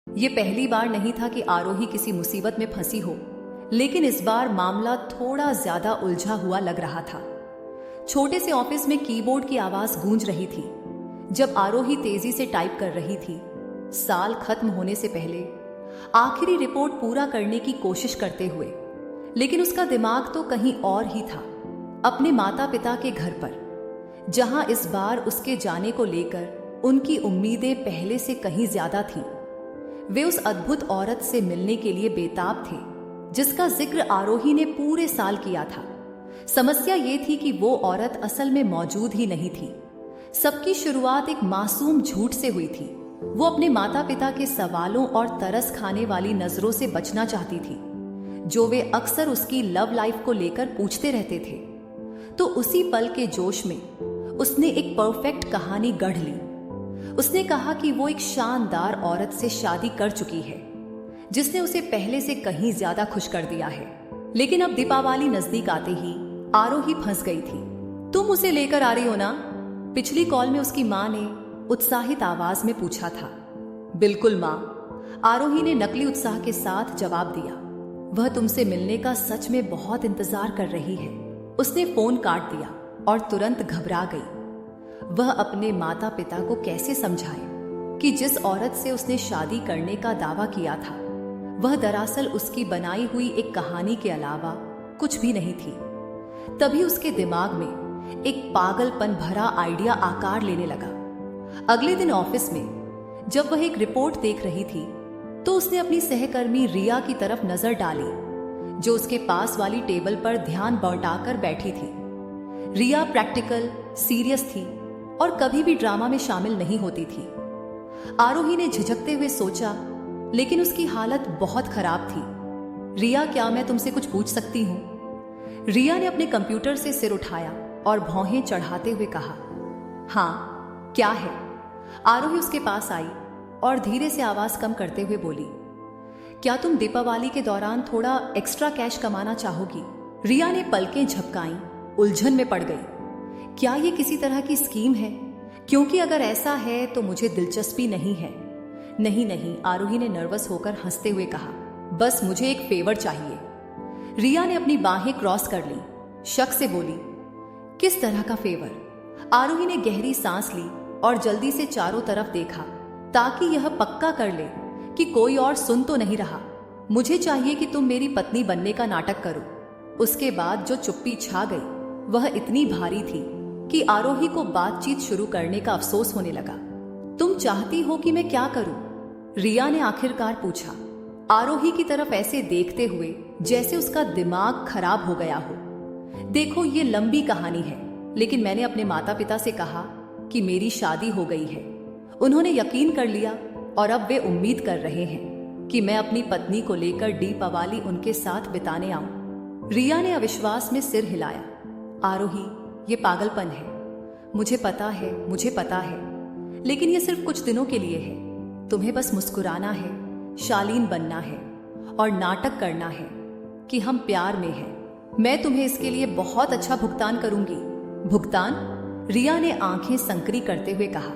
ये पहली बार नहीं था कि आरोही किसी मुसीबत में फंसी हो, लेकिन इस बार मामला थोड़ा ज्यादा उलझा हुआ लग रहा था। छोटे से ऑफिस में कीबोर्ड की आवाज गूंज रही थी जब आरोही तेजी से टाइप कर रही थी। साल खत्म होने से पहले आखिरी रिपोर्ट पूरा करने की कोशिश करते हुए, लेकिन उसका दिमाग तो कहीं और ही था, अपने माता पिता के घर पर, जहां इस बार उसके जाने को लेकर उनकी उम्मीदें पहले से कहीं ज्यादा थीं। वे उस अद्भुत औरत से मिलने के लिए बेताब थे जिसका जिक्र आरोही ने पूरे साल किया था। समस्या ये थी कि वो औरत असल में मौजूद ही नहीं थी। सबकी शुरुआत एक मासूम झूठ से हुई थी। वो अपने माता पिता के सवालों और तरस खाने वाली नजरों से बचना चाहती थी जो वे अक्सर उसकी लव लाइफ को लेकर पूछते रहते थे। तो उसी पल के जोश में उसने एक परफेक्ट कहानी गढ़ ली। उसने कहा कि वो एक शानदार औरत से शादी कर चुकी है जिसने उसे पहले से कहीं ज्यादा खुश कर दिया है। लेकिन अब दीपावली नजदीक आते ही आरोही फंस गई थी। तुम उसे लेकर आ रही हो ना? पिछली कॉल में उसकी मां ने उत्साहित आवाज में पूछा था। बिल्कुल मां, आरोही ने नकली उत्साह के साथ जवाब दिया। वह तुमसे मिलने का सच में बहुत इंतजार कर रही है। उसने फोन काट दिया और तुरंत घबरा गई। वह अपने माता पिता को कैसे समझाए कि जिस औरत से उसने शादी करने का दावा किया था वह दरअसल उसकी बनाई हुई एक कहानी के अलावा कुछ भी नहीं थी। तभी उसके दिमाग में एक पागलपन भरा आइडिया आकार लेने लगा। अगले दिन ऑफिस में जब वह एक रिपोर्ट देख रही थी तो उसने अपनी सहकर्मी रिया की तरफ नजर डाली जो उसके पास वाली टेबल पर ध्यान बौटाकर बैठी थी। रिया प्रैक्टिकल, सीरियस थी और कभी भी ड्रामा में शामिल नहीं होती थी। आरोही ने झिझकते हुए सोचा, लेकिन उसकी हालत बहुत खराब थी। रिया, क्या मैं तुमसे कुछ पूछ सकती हूं? रिया ने अपने कंप्यूटर से सिर उठाया और भौहें चढ़ाते हुए कहा, हाँ, क्या है? आरोही उसके पास आई और धीरे से आवाज कम करते हुए बोली, क्या तुम दीपावली के दौरान थोड़ा एक्स्ट्रा कैश कमाना चाहोगी? रिया ने पलकें झपकाईं, उलझन में पड़ गई। क्या ये किसी तरह की स्कीम है? क्योंकि अगर ऐसा है तो मुझे दिलचस्पी नहीं है। नहीं नहीं, आरोही ने नर्वस होकर हंसते हुए कहा, बस मुझे एक फेवर चाहिए। रिया ने अपनी बाहें क्रॉस कर ली, शक से बोली, किस तरह का फेवर? आरोही ने गहरी सांस ली और जल्दी से चारों तरफ देखा ताकि यह पक्का कर ले कि कोई और सुन तो नहीं रहा। मुझे चाहिए कि तुम मेरी पत्नी बनने का नाटक करो। उसके बाद जो चुप्पी छा गई वह इतनी भारी थी कि आरोही को बातचीत शुरू करने का अफसोस होने लगा। तुम चाहती हो कि मैं क्या करूं? रिया ने आखिरकार पूछा, आरोही की तरफ ऐसे देखते हुए जैसे उसका दिमाग खराब हो गया हो। देखो, ये लंबी कहानी है, लेकिन मैंने अपने माता पिता से कहा कि मेरी शादी हो गई है। उन्होंने यकीन कर लिया और अब वे उम्मीद कर रहे हैं कि मैं अपनी पत्नी को लेकर दीपावली उनके साथ बिताने आऊं। रिया ने अविश्वास में सिर हिलाया। आरोही, ये पागलपन है। मुझे पता है, लेकिन ये सिर्फ कुछ दिनों के लिए है। तुम्हें बस मुस्कुराना है, शालीन बनना है और नाटक करना है कि हम प्यार में हैं। मैं तुम्हें इसके लिए बहुत अच्छा भुगतान करूंगी। भुगतान? रिया ने आंखें संकरी करते हुए कहा,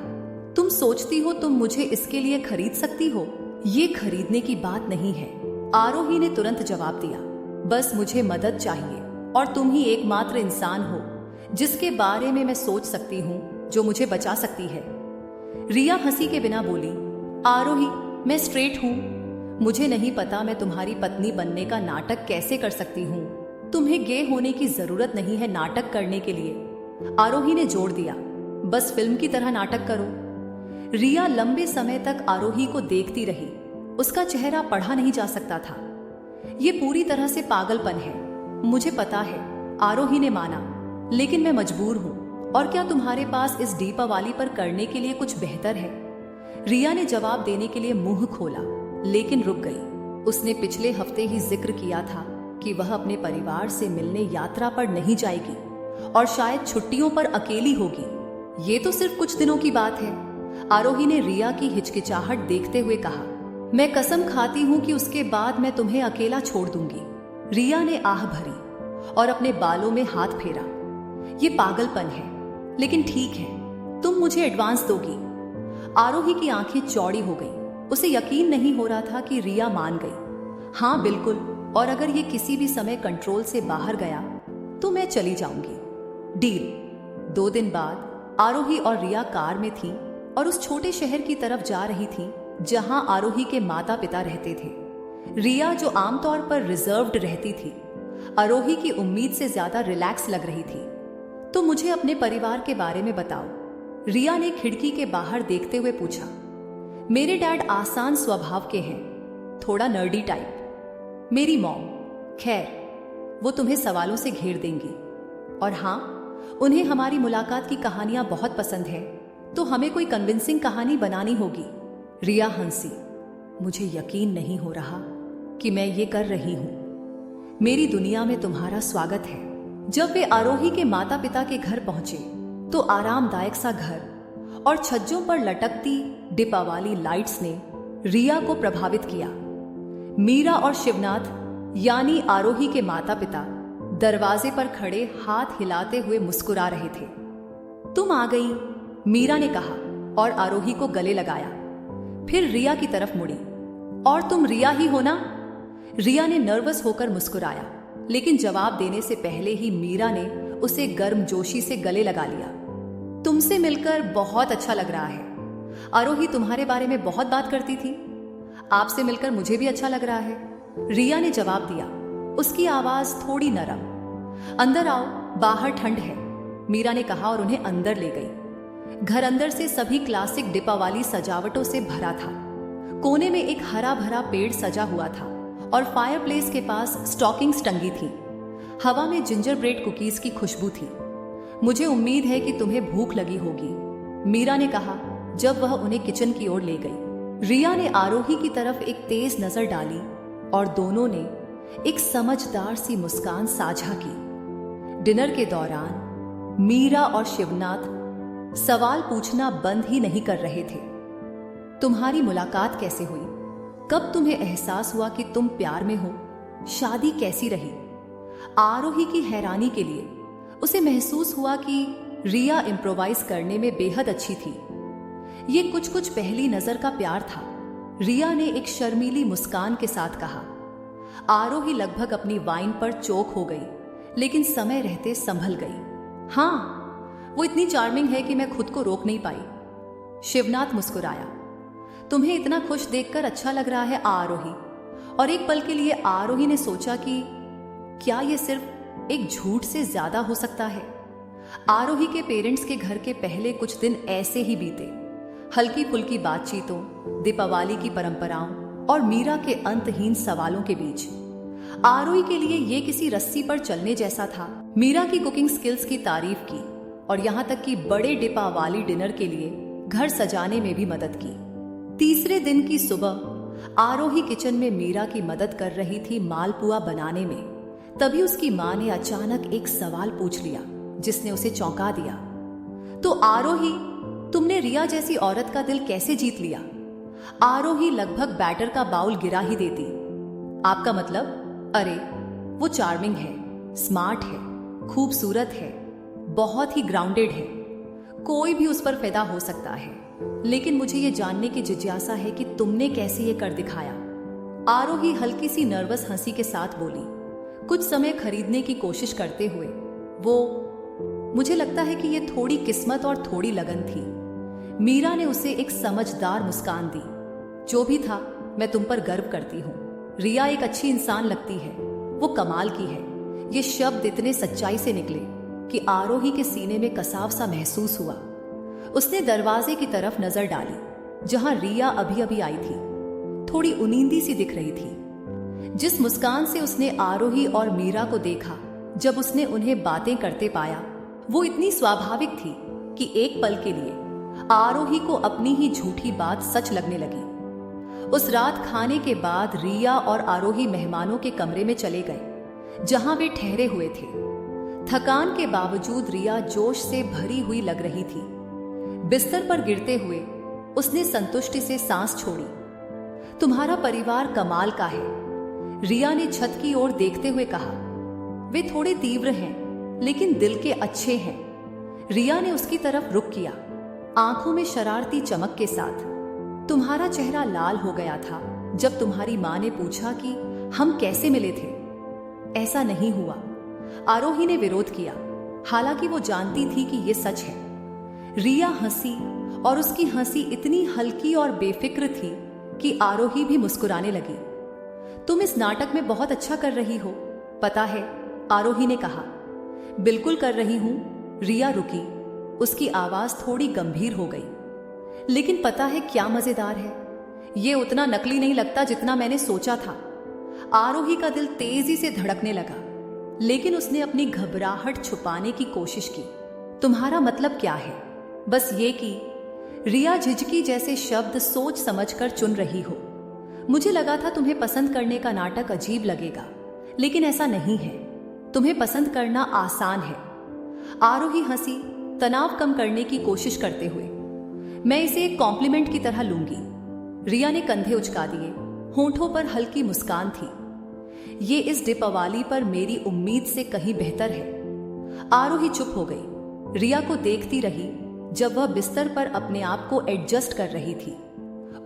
तुम सोचती हो तुम मुझे इसके लिए खरीद सकती हो? ये खरीदने की बात नहीं है। आरोही ने तुरंत जवाब दिया, बस मुझे मदद चाहिए और तुम ही एकमात्र इंसान हो जिसके बारे में मैं सोच सकती हूँ जो मुझे बचा सकती है। रिया हंसी के बिना बोली, आरोही, मैं स्ट्रेट हूँ। मुझे नहीं पता मैं तुम्हारी पत्नी बनने का नाटक कैसे कर सकती हूँ। तुम्हें गे होने की जरूरत नहीं है नाटक करने के लिए। आरोही ने जोड़ दिया, बस फिल्म की तरह नाटक करो। रिया लंबे समय तक आरोही को देखती रही। उसका चेहरा पढ़ा नहीं जा सकता था। यह पूरी तरह से पागलपन है। मुझे पता है, आरोही ने माना, लेकिन मैं मजबूर हूं। और क्या तुम्हारे पास इस दीपावली पर करने के लिए कुछ बेहतर है? रिया ने जवाब देने के लिए मुंह खोला, लेकिन रुक गई। उसने पिछले हफ्ते ही जिक्र किया था कि वह अपने परिवार से मिलने यात्रा पर नहीं जाएगी और शायद छुट्टियों पर अकेली होगी। ये तो सिर्फ कुछ दिनों की बात है। आरोही ने रिया की हिचकिचाहट देखते हुए कहा, मैं कसम खाती हूं कि उसके बाद मैं तुम्हें अकेला छोड़ दूंगी। रिया ने आह भरी और अपने बालों में हाथ फेरा। ये पागलपन है, लेकिन ठीक है, तुम मुझे एडवांस दोगी। आरोही की आंखें चौड़ी हो गईं। उसे यकीन नहीं हो रहा था कि रिया मान गई। हाँ बिल्कुल, और अगर ये किसी भी समय कंट्रोल से बाहर गया तो मैं चली जाऊंगी। डील। 2 दिन बाद आरोही और रिया कार में थी और उस छोटे शहर की तरफ जा रही थी जहां आरोही के माता पिता रहते थे। रिया, जो आमतौर पर रिजर्व्ड रहती थी, आरोही की उम्मीद से ज्यादा रिलैक्स लग रही थी। तो मुझे अपने परिवार के बारे में बताओ, रिया ने खिड़की के बाहर देखते हुए पूछा। मेरे डैड आसान स्वभाव के हैं, थोड़ा नर्डी टाइप। मेरी मॉम, खैर वो तुम्हें सवालों से घेर देंगी। और हाँ, उन्हें हमारी मुलाकात की कहानियां बहुत पसंद है, तो हमें कोई कन्विंसिंग कहानी बनानी होगी। रिया हंसी। मुझे यकीन नहीं हो रहा कि मैं ये कर रही हूं। मेरी दुनिया में तुम्हारा स्वागत है। जब वे आरोही के माता पिता के घर पहुंचे तो आरामदायक सा घर और छज्जों पर लटकती दीपावली लाइट्स ने रिया को प्रभावित किया। मीरा और शिवनाथ यानी आरोही के माता पिता दरवाजे पर खड़े हाथ हिलाते हुए मुस्कुरा रहे थे। तुम आ गई, मीरा ने कहा और आरोही को गले लगाया। फिर रिया की तरफ मुड़ी। और तुम रिया ही हो ना? रिया ने नर्वस होकर मुस्कुराया, लेकिन जवाब देने से पहले ही मीरा ने उसे गर्मजोशी से गले लगा लिया। तुमसे मिलकर बहुत अच्छा लग रहा है। आरोही तुम्हारे बारे में बहुत बात करती थी। आपसे मिलकर मुझे भी अच्छा लग रहा है, रिया ने जवाब दिया, उसकी आवाज थोड़ी नरम। अंदर आओ, बाहर ठंड है, मीरा ने कहा और उन्हें अंदर ले गई। घर अंदर से सभी क्लासिक दीपावली सजावटों से भरा था। कोने में एक हरा भरा पेड़ सजा हुआ था और फायरप्लेस के पास स्टॉकिंग्स टंगी थी। हवा में जिंजर ब्रेड कुकीज की खुशबू थी। मुझे उम्मीद है कि तुम्हें भूख लगी होगी, मीरा ने कहा जब वह उन्हें किचन की ओर ले गई। रिया ने आरोही की तरफ एक तेज नजर डाली और दोनों ने एक समझदार सी मुस्कान साझा की। डिनर के दौरान मीरा और शिवनाथ सवाल पूछना बंद ही नहीं कर रहे थे। तुम्हारी मुलाकात कैसे हुई? कब तुम्हें एहसास हुआ कि तुम प्यार में हो? शादी कैसी रही? आरोही की हैरानी के लिए उसे महसूस हुआ कि रिया इम्प्रोवाइज करने में बेहद अच्छी थी। ये कुछ कुछ पहली नजर का प्यार था, रिया ने एक शर्मीली मुस्कान के साथ कहा। आरोही लगभग अपनी वाइन पर चोक हो गई, लेकिन समय रहते संभल गई। हाँ, वो इतनी चार्मिंग है कि मैं खुद को रोक नहीं पाई। शिवनाथ मुस्कुराया। तुम्हें इतना खुश देखकर अच्छा लग रहा है आरोही। और एक पल के लिए आरोही ने सोचा कि क्या यह सिर्फ एक झूठ से ज्यादा हो सकता है। आरोही के पेरेंट्स के घर के पहले कुछ दिन ऐसे ही बीते, हल्की फुल्की बातचीतों, दीपावली की परंपराओं और मीरा के अंतहीन सवालों के बीच। आरोही के लिए यह किसी रस्सी पर चलने जैसा था। मीरा की कुकिंग स्किल्स की तारीफ की और यहां तक कि बड़े दीपावली डिनर के लिए घर सजाने में भी मदद की। तीसरे दिन की सुबह आरोही किचन में मीरा की मदद कर रही थी मालपुआ बनाने में। तभी उसकी मां ने अचानक एक सवाल पूछ लिया जिसने उसे चौंका दिया। तो आरोही, तुमने रिया जैसी औरत का दिल कैसे जीत लिया? आरोही लगभग बैटर का बाउल गिरा ही देती। आपका मतलब? अरे वो चार्मिंग है, स्मार्ट है, खूबसूरत है, बहुत ही ग्राउंडेड है। कोई भी उस पर फिदा हो सकता है, लेकिन मुझे ये जानने की जिज्ञासा है कि तुमने कैसे ये कर दिखाया। आरोही हल्की सी नर्वस हंसी के साथ बोली, कुछ समय खरीदने की कोशिश करते हुए। मुझे लगता है कि ये थोड़ी किस्मत और थोड़ी लगन थी। मीरा ने उसे एक समझदार मुस्कान दी। जो भी था, मैं तुम पर गर्व करती हूँ। रिया एक अच्छी इंसान लगती है, वो कमाल की है। ये शब्द इतने सच्चाई से निकले कि आरोही के सीने में कसाव सा महसूस हुआ। उसने दरवाजे की तरफ नजर डाली जहां रिया अभी अभी आई थी। थोड़ी उनींदी सी दिख रही थी। जिस मुस्कान से उसने आरोही और मीरा को देखा जब उसने उन्हें बातें करते पाया, वो इतनी स्वाभाविक थी कि एक पल के लिए आरोही को अपनी ही झूठी बात सच लगने लगी। उस रात खाने के बाद रिया और आरोही मेहमानों के कमरे में चले गए जहां वे ठहरे हुए थे। थकान के बावजूद रिया जोश से भरी हुई लग रही थी। बिस्तर पर गिरते हुए उसने संतुष्टि से सांस छोड़ी। तुम्हारा परिवार कमाल का है, रिया ने छत की ओर देखते हुए कहा। वे थोड़े तीव्र हैं, लेकिन दिल के अच्छे हैं। रिया ने उसकी तरफ रुख किया, आंखों में शरारती चमक के साथ। तुम्हारा चेहरा लाल हो गया था जब तुम्हारी माँ ने पूछा कि हम कैसे मिले थे। ऐसा नहीं हुआ, आरोही ने विरोध किया, हालांकि वो जानती थी कि ये सच है। रिया हंसी और उसकी हंसी इतनी हल्की और बेफिक्र थी कि आरोही भी मुस्कुराने लगी। तुम इस नाटक में बहुत अच्छा कर रही हो, पता है, आरोही ने कहा। बिल्कुल कर रही हूं, रिया रुकी, उसकी आवाज थोड़ी गंभीर हो गई। लेकिन पता है क्या मजेदार है, ये उतना नकली नहीं लगता जितना मैंने सोचा था। आरोही का दिल तेजी से धड़कने लगा, लेकिन उसने अपनी घबराहट छुपाने की कोशिश की। तुम्हारा मतलब क्या है? बस ये कि रिया झिझकी जैसे शब्द सोच समझकर चुन रही हो। मुझे लगा था तुम्हें पसंद करने का नाटक अजीब लगेगा, लेकिन ऐसा नहीं है। तुम्हें पसंद करना आसान है। आरोही हंसी, तनाव कम करने की कोशिश करते हुए। मैं इसे एक कॉम्प्लीमेंट की तरह लूंगी। रिया ने कंधे उचका दिए, होंठों पर हल्की मुस्कान थी। ये इस दीपावली पर मेरी उम्मीद से कहीं बेहतर है। आरोही चुप हो गई, रिया को देखती रही जब वह बिस्तर पर अपने आप को एडजस्ट कर रही थी।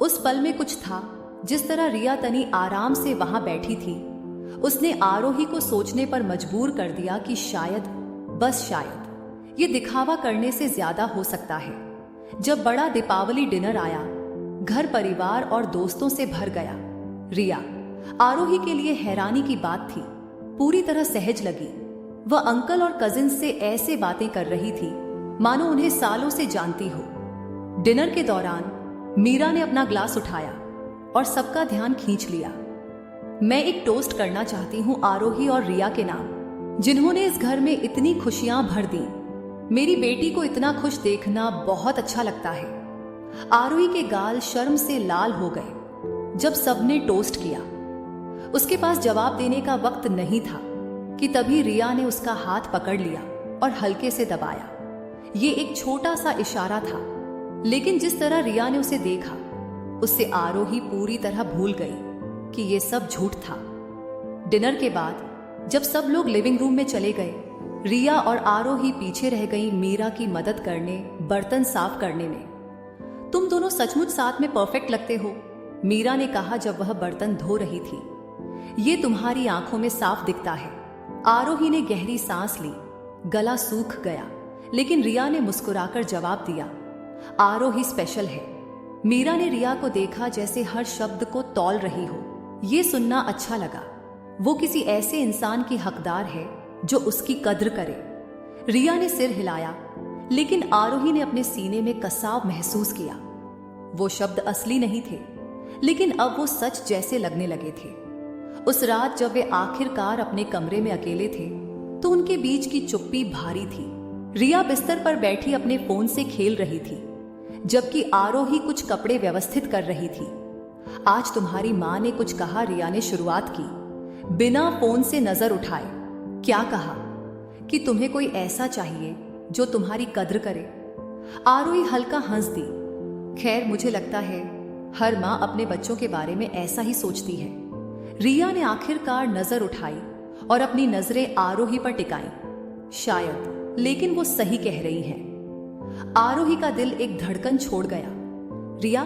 उस पल में कुछ था, जिस तरह रिया तनी आराम से वहां बैठी थी, उसने आरोही को सोचने पर मजबूर कर दिया कि शायद, बस शायद, ये दिखावा करने से ज्यादा हो सकता है। जब बड़ा दीपावली डिनर आया, घर परिवार और दोस्तों से भर गया। रिया आरोही के लिए हैरानी की बात थी, पूरी तरह सहज लगी। वह अंकल और कजिन से ऐसे बातें कर रही थी मानो उन्हें सालों से जानती हो। डिनर के दौरान मीरा ने अपना ग्लास उठाया और सबका ध्यान खींच लिया। मैं एक टोस्ट करना चाहती हूँ आरोही और रिया के नाम, जिन्होंने इस घर में इतनी खुशियां भर दी। मेरी बेटी को इतना खुश देखना बहुत अच्छा लगता है। आरोही के गाल शर्म से लाल हो गए जब सबने टोस्ट किया। उसके पास जवाब देने का वक्त नहीं था कि तभी रिया ने उसका हाथ पकड़ लिया और हल्के से दबाया। ये एक छोटा सा इशारा था, लेकिन जिस तरह रिया ने उसे देखा, उससे आरोही पूरी तरह भूल गई कि ये सब झूठ था। डिनर के बाद जब सब लोग लिविंग रूम में चले गए, रिया और आरोही पीछे रह गई मीरा की मदद करने, बर्तन साफ करने में। तुम दोनों सचमुच साथ में परफेक्ट लगते हो, मीरा ने कहा जब वह बर्तन धो रही थी। ये तुम्हारी आंखों में साफ दिखता है। आरोही ने गहरी सांस ली, गला सूख गया, लेकिन रिया ने मुस्कुराकर जवाब दिया, आरोही स्पेशल है। मीरा ने रिया को देखा जैसे हर शब्द को तौल रही हो। ये सुनना अच्छा लगा। वो किसी ऐसे इंसान की हकदार है जो उसकी कद्र करे। रिया ने सिर हिलाया, लेकिन आरोही ने अपने सीने में कसाव महसूस किया। वो शब्द असली नहीं थे, लेकिन अब वो सच जैसे लगने लगे थे। उस रात जब वे आखिरकार अपने कमरे में अकेले थे, तो उनके बीच की चुप्पी भारी थी। रिया बिस्तर पर बैठी अपने फोन से खेल रही थी, जबकि आरोही कुछ कपड़े व्यवस्थित कर रही थी। आज तुम्हारी माँ ने कुछ कहा, रिया ने शुरुआत की, बिना फोन से नजर उठाए। क्या कहा? कि तुम्हें कोई ऐसा चाहिए जो तुम्हारी कद्र करे। आरोही हल्का हंस दी। खैर, मुझे लगता है हर माँ अपने बच्चों के बारे में ऐसा ही सोचती है। रिया ने आखिरकार नजर उठाई और अपनी नजरें आरोही पर टिकाई। शायद, लेकिन वो सही कह रही है। आरोही का दिल एक धड़कन छोड़ गया। रिया,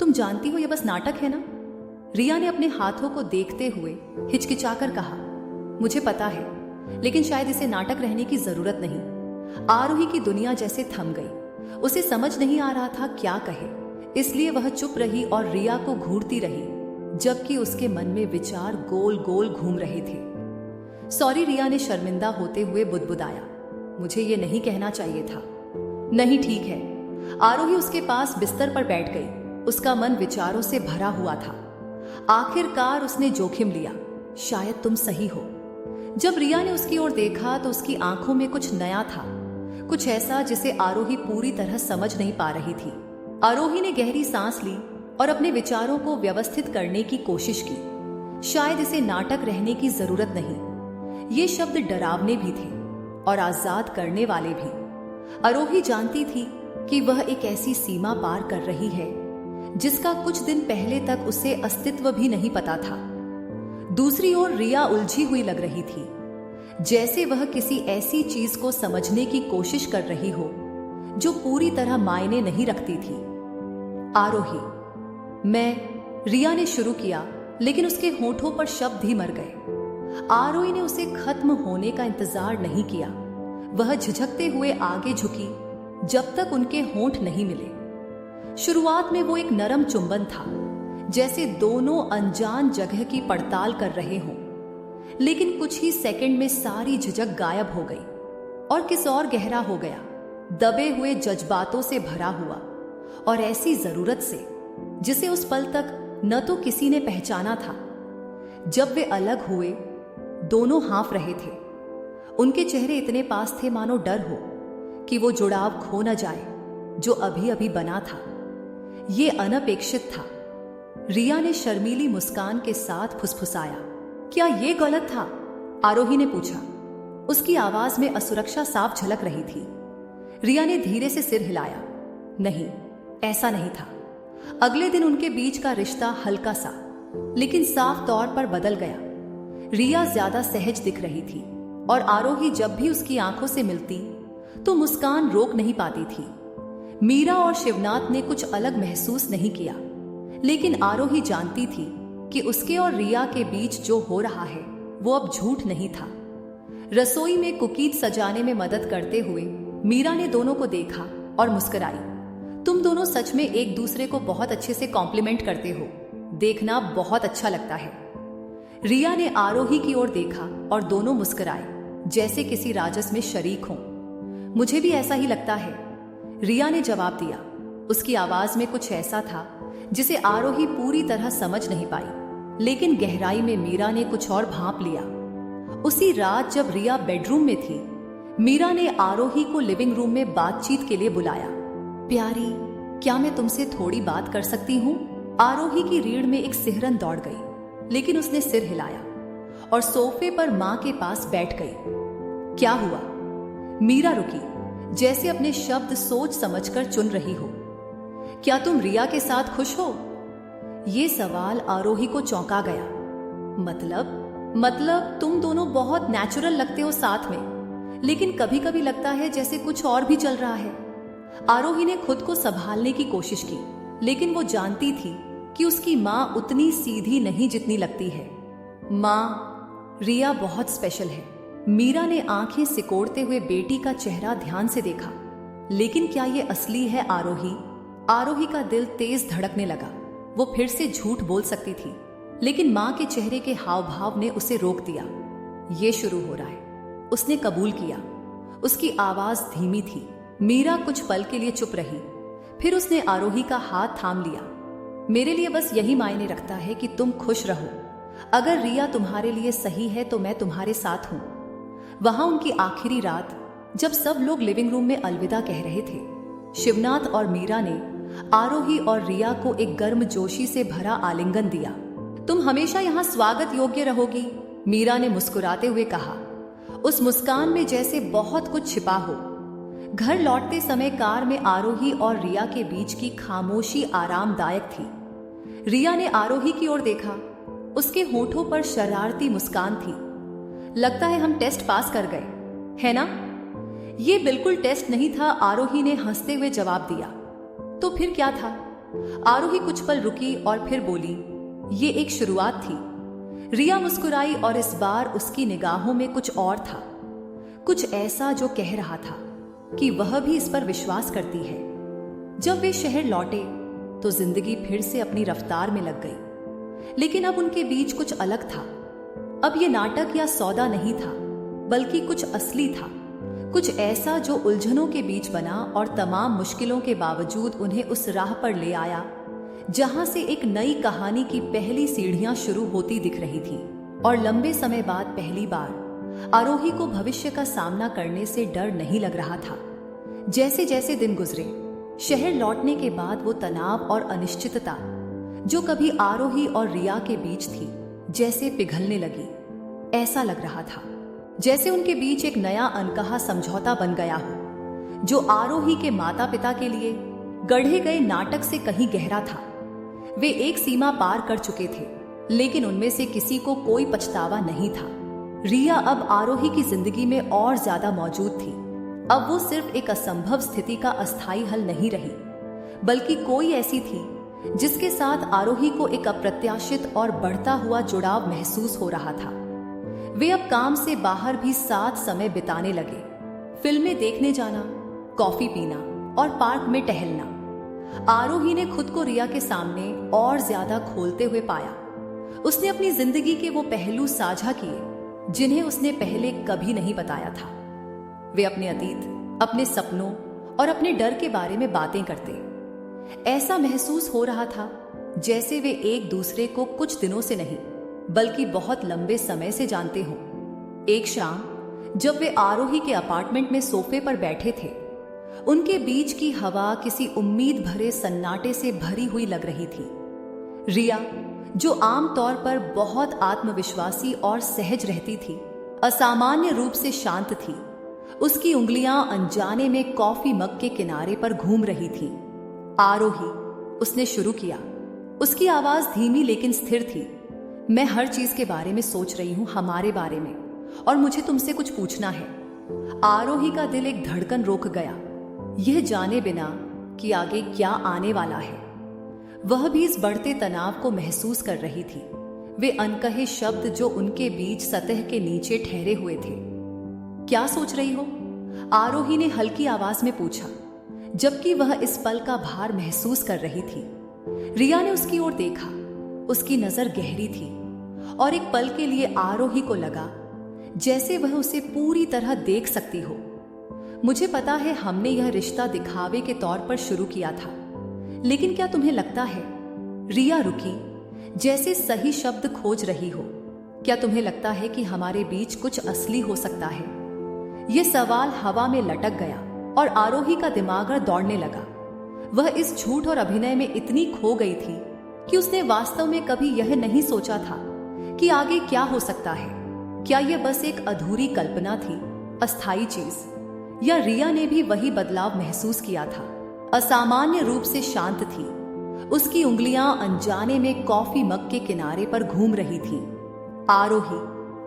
तुम जानती हो ये बस नाटक है ना? रिया ने अपने हाथों को देखते हुए हिचकिचाकर कहा, मुझे पता है, लेकिन शायद इसे नाटक रहने की जरूरत नहीं। आरोही की दुनिया जैसे थम गई। उसे समझ नहीं आ रहा था क्या कहे, इसलिए वह चुप रही और रिया को घूरती रही, जबकि उसके मन में विचार गोल गोल घूम रहे थे। सॉरी, रिया ने शर्मिंदा होते हुए बुदबुदाया, मुझे ये नहीं कहना चाहिए था। नहीं, ठीक है। आरोही उसके पास बिस्तर पर बैठ गई। उसका मन विचारों से भरा हुआ था। आखिरकार उसने जोखिम लिया, शायद तुम सही हो। जब रिया ने उसकी ओर देखा तो उसकी आंखों में कुछ नया था, कुछ ऐसा जिसे आरोही पूरी तरह समझ नहीं पा रही थी। आरोही ने गहरी सांस ली और अपने विचारों को व्यवस्थित करने की कोशिश की। शायद इसे नाटक रहने की जरूरत नहीं। ये शब्द डरावने भी थे और आजाद करने वाले भी। आरोही जानती थी कि वह एक ऐसी सीमा पार कर रही है जिसका कुछ दिन पहले तक उसे अस्तित्व भी नहीं पता था। दूसरी ओर रिया उलझी हुई लग रही थी, जैसे वह किसी ऐसी चीज को समझने की कोशिश कर रही हो जो पूरी तरह मायने नहीं रखती थी। आरोही, रिया ने शुरू किया, लेकिन उसके होठों पर शब्द ही मर गए। आरोही ने उसे खत्म होने का इंतजार नहीं किया। वह झिझकते हुए आगे झुकी जब तक उनके होंठ नहीं मिले। शुरुआत में वो एक नरम चुंबन था, जैसे दोनों अनजान जगह की पड़ताल कर रहे हों, लेकिन कुछ ही सेकंड में सारी झिझक गायब हो गई और किस और गहरा हो गया, दबे हुए जज्बातों से भरा हुआ, और ऐसी जरूरत से जिसे उस पल तक न तो किसी ने पहचाना था। जब वे अलग हुए, दोनों हाँफ रहे थे। उनके चेहरे इतने पास थे मानो डर हो कि वो जुड़ाव खो न जाए जो अभी अभी बना था। ये अनपेक्षित था। रिया ने शर्मीली मुस्कान के साथ फुसफुसाया, क्या ये गलत था? आरोही ने पूछा। उसकी आवाज में असुरक्षा साफ झलक रही थी। रिया ने धीरे से सिर हिलाया, नहीं, ऐसा नहीं था। अगले दिन उनके बीच का रिश्ता हल्का सा लेकिन साफ तौर पर बदल गया। रिया ज्यादा सहज दिख रही थी और आरोही जब भी उसकी आंखों से मिलती तो मुस्कान रोक नहीं पाती थी। मीरा और शिवनाथ ने कुछ अलग महसूस नहीं किया, लेकिन आरोही जानती थी कि उसके और रिया के बीच जो हो रहा है वो अब झूठ नहीं था। रसोई में कुकीज सजाने में मदद करते हुए मीरा ने दोनों को देखा और मुस्कुराई। तुम दोनों सच में एक दूसरे को बहुत अच्छे से कॉम्प्लीमेंट करते हो, देखना बहुत अच्छा लगता है। रिया ने आरोही की ओर देखा और दोनों मुस्कुराए, जैसे किसी राजस में शरीक हों। मुझे भी ऐसा ही लगता है, रिया ने जवाब दिया। उसकी आवाज में कुछ ऐसा था जिसे आरोही पूरी तरह समझ नहीं पाई, लेकिन गहराई में मीरा ने कुछ और भांप लिया। उसी रात जब रिया बेडरूम में थी, मीरा ने आरोही को लिविंग रूम में बातचीत के लिए बुलाया। प्यारी, क्या मैं तुमसे थोड़ी बात कर सकती हूँ? आरोही की रीढ़ में एक सिहरन दौड़ गई, लेकिन उसने सिर हिलाया और सोफे पर मां के पास बैठ गई। क्या हुआ? मीरा रुकी, जैसे अपने शब्द सोच समझकर चुन रही हो। क्या तुम रिया के साथ खुश हो? ये सवाल आरोही को चौंका गया। मतलब तुम दोनों बहुत नेचुरल लगते हो साथ में, लेकिन कभी कभी लगता है जैसे कुछ और भी चल रहा है। आरोही ने खुद को संभालने की कोशिश की, लेकिन वो जानती थी कि उसकी मां उतनी सीधी नहीं जितनी लगती है। मां, रिया बहुत स्पेशल है। मीरा ने आंखें सिकोड़ते हुए बेटी का चेहरा ध्यान से देखा। लेकिन क्या ये असली है आरोही? आरोही का दिल तेज धड़कने लगा। वो फिर से झूठ बोल सकती थी, लेकिन मां के चेहरे के हाव भाव ने उसे रोक दिया। ये शुरू हो रहा है, उसने कबूल किया। उसकी आवाज धीमी थी। मीरा कुछ पल के लिए चुप रही, फिर उसने आरोही का हाथ थाम लिया। मेरे लिए बस यही मायने रखता है कि तुम खुश रहो। अगर रिया तुम्हारे लिए सही है तो मैं तुम्हारे साथ हूं। वहां उनकी आखिरी रात, जब सब लोग लिविंग रूम में अलविदा कह रहे थे, शिवनाथ और मीरा ने आरोही और रिया को एक गर्मजोशी से भरा आलिंगन दिया। तुम हमेशा यहाँ स्वागत योग्य रहोगी, मीरा ने मुस्कुराते हुए कहा। उस मुस्कान में जैसे बहुत कुछ छिपा हो। घर लौटते समय कार में आरोही और रिया के बीच की खामोशी आरामदायक थी। रिया ने आरोही की ओर देखा। उसके होठों पर शरारती मुस्कान थी। लगता है हम टेस्ट पास कर गए, है ना? ये बिल्कुल टेस्ट नहीं था, आरोही ने हंसते हुए जवाब दिया। तो फिर क्या था? आरोही कुछ पल रुकी और फिर बोली, ये एक शुरुआत थी। रिया मुस्कुराई और इस बार उसकी निगाहों में कुछ और था, कुछ ऐसा जो कह रहा था कि वह भी इस पर विश्वास करती है। जब वे शहर लौटे तो जिंदगी फिर से अपनी रफ्तार में लग गई, लेकिन अब उनके बीच कुछ अलग था। अब ये नाटक या सौदा नहीं था, बल्कि कुछ असली था, कुछ ऐसा जो उलझनों के बीच बना और तमाम मुश्किलों के बावजूद उन्हें उस राह पर ले आया जहां से एक नई कहानी की पहली सीढ़ियां शुरू होती दिख रही थी। और लंबे समय बाद पहली बार आरोही को भविष्य का सामना करने से डर नहीं लग रहा था। जैसे जैसे दिन गुजरे, शहर लौटने के बाद वो तनाव और अनिश्चितता जो कभी आरोही और रिया के बीच थी, जैसे पिघलने लगी। ऐसा लग रहा था जैसे उनके बीच एक नया अनकहा समझौता बन गया हो, जो आरोही के माता पिता के लिए गढ़े गए नाटक से कहीं गहरा था। वे एक सीमा पार कर चुके थे, लेकिन उनमें से किसी को कोई पछतावा नहीं था। रिया अब आरोही की जिंदगी में और ज्यादा मौजूद थी। अब वो सिर्फ एक असंभव स्थिति का अस्थायी हल नहीं रही, बल्कि कोई ऐसी थी जिसके साथ आरोही को एक अप्रत्याशित और बढ़ता हुआ जुड़ाव महसूस हो रहा था। वे अब काम से बाहर भी साथ समय बिताने लगे। फिल्में देखने जाना, कॉफी पीना और पार्क में टहलना। आरोही ने खुद को रिया के सामने और ज्यादा खोलते हुए पाया। उसने अपनी जिंदगी के वो पहलू साझा किए जिन्हें उसने पहले कभी नहीं बताया था। वे अपने अतीत, अपने सपनों और अपने डर के बारे में बातें करते। ऐसा महसूस हो रहा था जैसे वे एक दूसरे को कुछ दिनों से नहीं बल्कि बहुत लंबे समय से जानते हों। एक शाम जब वे आरोही के अपार्टमेंट में सोफे पर बैठे थे, उनके बीच की हवा किसी उम्मीद भरे सन्नाटे से भरी हुई लग रही थी। रिया, जो आमतौर पर बहुत आत्मविश्वासी और सहज रहती थी, असामान्य रूप से शांत थी। उसकी उंगलियां अनजाने में कॉफी मग के किनारे पर घूम रही थी। आरोही, उसने शुरू किया। उसकी आवाज धीमी लेकिन स्थिर थी। मैं हर चीज के बारे में सोच रही हूं, हमारे बारे में, और मुझे तुमसे कुछ पूछना है। आरोही का दिल एक धड़कन रोक गया, यह जाने बिना कि आगे क्या आने वाला है। वह भी इस बढ़ते तनाव को महसूस कर रही थी। वे अनकहे शब्द जो उनके बीच सतह के नीचे ठहरे हुए थे। क्या सोच रही हो? आरोही ने हल्की आवाज में पूछा, जबकि वह इस पल का भार महसूस कर रही थी। रिया ने उसकी ओर देखा। उसकी नजर गहरी थी और एक पल के लिए आरोही को लगा जैसे वह उसे पूरी तरह देख सकती हो। मुझे पता है हमने यह रिश्ता दिखावे के तौर पर शुरू किया था, लेकिन क्या तुम्हें लगता है? रिया रुकी, जैसे सही शब्द खोज रही हो। क्या तुम्हें लगता है कि हमारे बीच कुछ असली हो सकता है? यह सवाल हवा में लटक गया और आरोही का दिमाग दौड़ने लगा। वह इस झूठ और अभिनय में इतनी खो गई थी कि उसने वास्तव में कभी यह नहीं सोचा था कि आगे क्या हो सकता है। क्या यह बस एक अधूरी कल्पना थी, अस्थायी चीज, या रिया ने भी वही बदलाव महसूस किया था? असामान्य रूप से शांत थी। उसकी उंगलियां अनजाने में कॉफी मग के किनारे पर घूम रही थी। आरोही,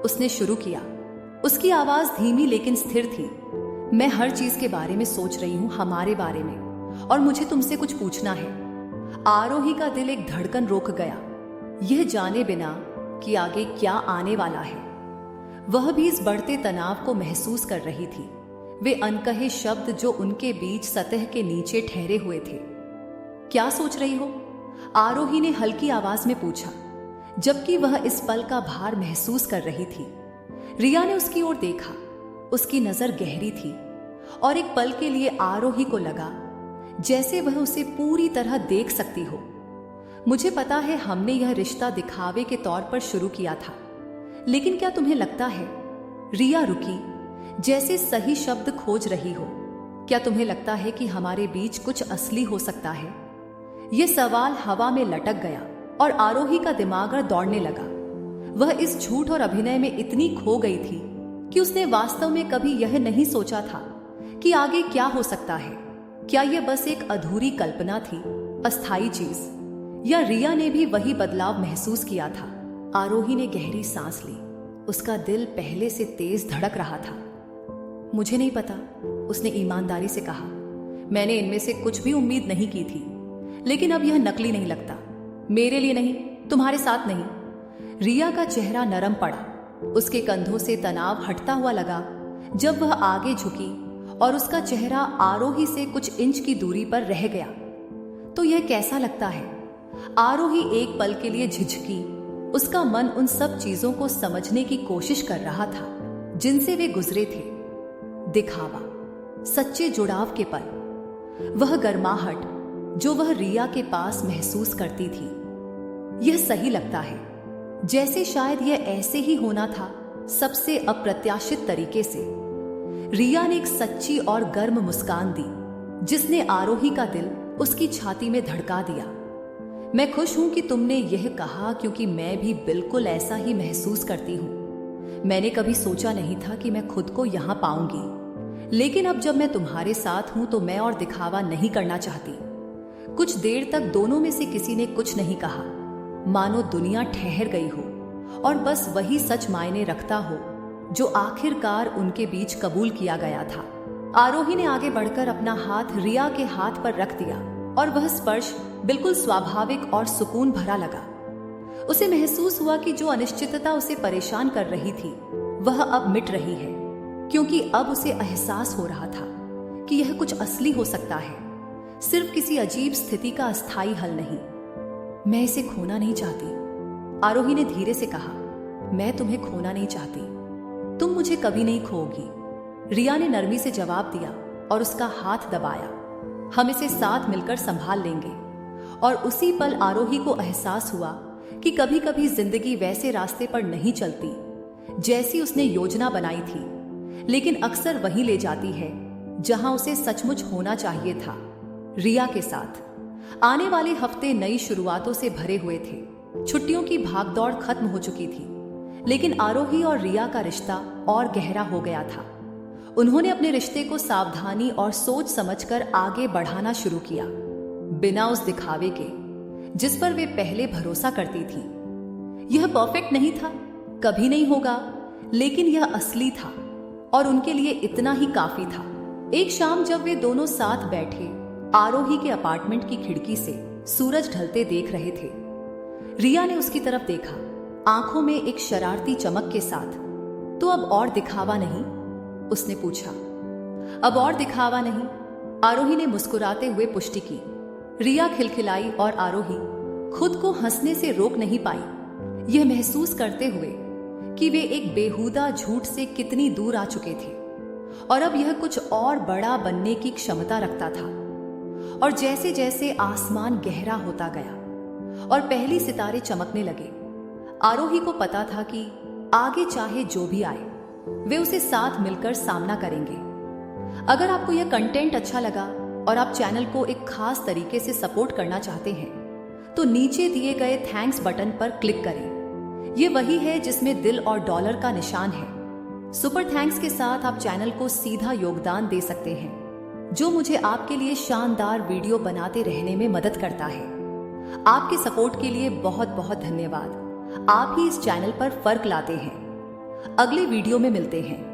उसने शुरू किया। उसकी आवाज धीमी लेकिन स्थिर थी। मैं हर चीज के बारे में सोच रही हूं, हमारे बारे में, और मुझे तुमसे कुछ पूछना है। आरोही का दिल एक धड़कन रोक गया, यह जाने बिना कि आगे क्या आने वाला है। वह भी इस बढ़ते तनाव को महसूस कर रही थी। वे अनकहे शब्द जो उनके बीच सतह के नीचे ठहरे हुए थे। क्या सोच रही हो? आरोही ने हल्की आवाज में पूछा, जबकि वह इस पल का भार महसूस कर रही थी। रिया ने उसकी ओर देखा। उसकी नजर गहरी थी और एक पल के लिए आरोही को लगा जैसे वह उसे पूरी तरह देख सकती हो। मुझे पता है हमने यह रिश्ता दिखावे के तौर पर शुरू किया था, लेकिन क्या तुम्हें लगता है? रिया रुकी, जैसे सही शब्द खोज रही हो। क्या तुम्हें लगता है कि हमारे बीच कुछ असली हो सकता है? यह सवाल हवा में लटक गया और आरोही का दिमाग दौड़ने लगा। वह इस झूठ और अभिनय में इतनी खो गई थी कि उसने वास्तव में कभी यह नहीं सोचा था कि आगे क्या हो सकता है। क्या यह बस एक अधूरी कल्पना थी, अस्थायी चीज, या रिया ने भी वही बदलाव महसूस किया था? आरोही ने गहरी सांस ली। उसका दिल पहले से तेज धड़क रहा था। मुझे नहीं पता, उसने ईमानदारी से कहा। मैंने इनमें से कुछ भी उम्मीद नहीं की थी, लेकिन अब यह नकली नहीं लगता। मेरे लिए नहीं, तुम्हारे साथ नहीं। रिया का चेहरा नरम पड़ा। उसके कंधों से तनाव हटता हुआ लगा जब वह आगे झुकी और उसका चेहरा आरोही से कुछ इंच की दूरी पर रह गया। तो यह कैसा लगता है? आरोही एक पल के लिए झिझकी। उसका मन उन सब चीजों को समझने की कोशिश कर रहा था जिनसे वे गुजरे थे। दिखावा, सच्चे जुड़ाव के पल, वह गर्माहट जो वह रिया के पास महसूस करती थी। यह सही लगता है, जैसे शायद यह ऐसे ही होना था, सबसे अप्रत्याशित तरीके से। रिया ने एक सच्ची और गर्म मुस्कान दी जिसने आरोही का दिल उसकी छाती में धड़का दिया। मैं खुश हूं कि तुमने यह कहा, क्योंकि मैं भी बिल्कुल ऐसा ही महसूस करती हूं। मैंने कभी सोचा नहीं था कि मैं खुद को यहां पाऊंगी, लेकिन अब जब मैं तुम्हारे साथ हूं तो मैं और दिखावा नहीं करना चाहती। कुछ देर तक दोनों में से किसी ने कुछ नहीं कहा, मानो दुनिया ठहर गई हो और बस वही सच मायने रखता हो जो आखिरकार उनके बीच कबूल किया गया था। आरोही ने आगे बढ़कर अपना हाथ रिया के हाथ पर रख दिया और वह स्पर्श बिल्कुल स्वाभाविक और सुकून भरा लगा। उसे महसूस हुआ कि जो अनिश्चितता उसे परेशान कर रही थी वह अब मिट रही है, क्योंकि अब उसे एहसास हो रहा था कि यह कुछ असली हो सकता है, सिर्फ किसी अजीब स्थिति का अस्थायी हल नहीं। मैं इसे खोना नहीं चाहती, आरोही ने धीरे से कहा। मैं तुम्हें खोना नहीं चाहती, तुम मुझे कभी नहीं खोओगी, रिया ने नरमी से जवाब दिया और उसका हाथ दबाया। हम इसे साथ मिलकर संभाल लेंगे। और उसी पल आरोही को एहसास हुआ कि कभी कभी जिंदगी वैसे रास्ते पर नहीं चलती जैसी उसने योजना बनाई थी, लेकिन अक्सर वहीं ले जाती है जहां उसे सचमुच होना चाहिए था। रिया के साथ आने वाले हफ्ते नई शुरुआतों से भरे हुए थे। छुट्टियों की भागदौड़ खत्म हो चुकी थी, लेकिन आरोही और रिया का रिश्ता और गहरा हो गया था। उन्होंने अपने रिश्ते को सावधानी और सोच समझकर आगे बढ़ाना शुरू किया, बिना उस दिखावे के जिस पर वे पहले भरोसा करती थी। यह परफेक्ट नहीं था, कभी नहीं होगा, लेकिन यह असली था और उनके लिए इतना ही काफी था। एक शाम जब वे दोनों साथ बैठे आरोही के अपार्टमेंट की खिड़की से सूरज ढलते देख रहे थे, रिया ने उसकी तरफ देखा, आंखों में एक शरारती चमक के साथ। तो अब और दिखावा नहीं? उसने पूछा। अब और दिखावा नहीं, आरोही ने मुस्कुराते हुए पुष्टि की। रिया खिलखिलाई और आरोही खुद को हंसने से रोक नहीं पाई, यह महसूस करते हुए कि वे एक बेहुदा झूठ से कितनी दूर आ चुके थे और अब यह कुछ और बड़ा बनने की क्षमता रखता था। और जैसे जैसे आसमान गहरा होता गया और पहली सितारे चमकने लगे, आरोही को पता था कि आगे चाहे जो भी आए वे उसे साथ मिलकर सामना करेंगे। अगर आपको यह कंटेंट अच्छा लगा और आप चैनल को एक खास तरीके से सपोर्ट करना चाहते हैं तो नीचे दिए गए थैंक्स बटन पर क्लिक करें। यह वही है जिसमें दिल और डॉलर का निशान है। सुपर थैंक्स के साथ आप चैनल को सीधा योगदान दे सकते हैं, जो मुझे आपके लिए शानदार वीडियो बनाते रहने में मदद करता है। आपके सपोर्ट के लिए बहुत बहुत धन्यवाद। आप ही इस चैनल पर फर्क लाते हैं। अगले वीडियो में मिलते हैं।